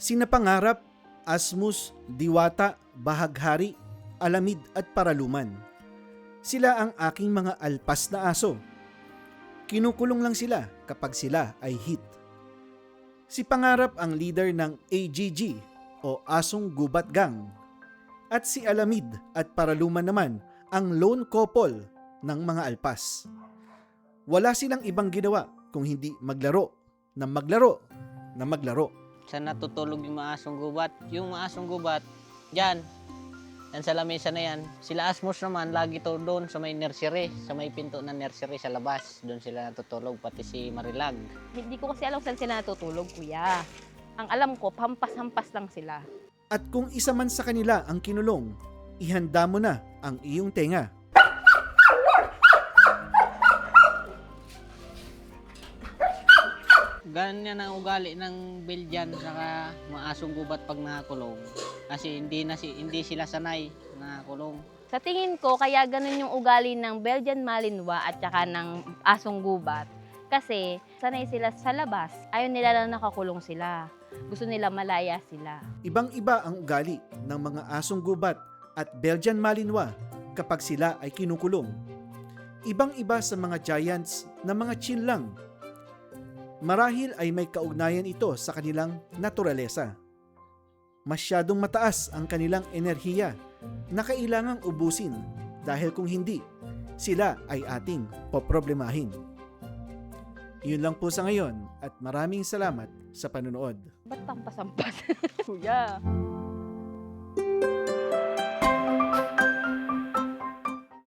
Sina Pangarap, Asmus, Diwata, Bahaghari, Alamid at Paraluman. Sila ang aking mga alpas na aso. Kinukulong lang sila kapag sila ay hit. Si Pangarap ang leader ng AGG o Asong Gubat Gang. At si Alamid at Paraluman naman ang lone couple ng mga alpas. Wala silang ibang ginawa kung hindi maglaro, na maglaro, na maglaro. Saan natutulog yung mga asong gubat? Yung mga asong gubat, dyan. Yan sa lamesa na yan. Sila Asmus naman, lagi to doon sa may nursery, sa may pinto ng nursery sa labas. Doon sila natutulog, pati si Marilag. Hindi ko kasi alam saan sila natutulog, kuya. Ang alam ko, hampas-hampas lang sila. At kung isa man sa kanila ang kinulong, ihanda mo na ang iyong tenga. Ganyan ang ugali ng Belgian saka mga asong gubat pag nakakulong. Kasi hindi sila sanay nakakulong. Sa tingin ko, kaya ganun yung ugali ng Belgian Malinois at saka ng asong gubat. Kasi sanay sila sa labas. Ayaw nila lang nakakulong sila. Gusto nila malaya sila. Ibang-iba ang ugali ng mga asong gubat at Belgian Malinois kapag sila ay kinukulong. Ibang-iba sa mga giants na mga chill lang. Marahil ay may kaugnayan ito sa kanilang naturalesa. Masyadong mataas ang kanilang enerhiya na kailangang ubusin dahil kung hindi, sila ay ating poproblemahin. Yun lang po sa ngayon at maraming salamat sa panonood. Ba't hampas-hampas? Kuya.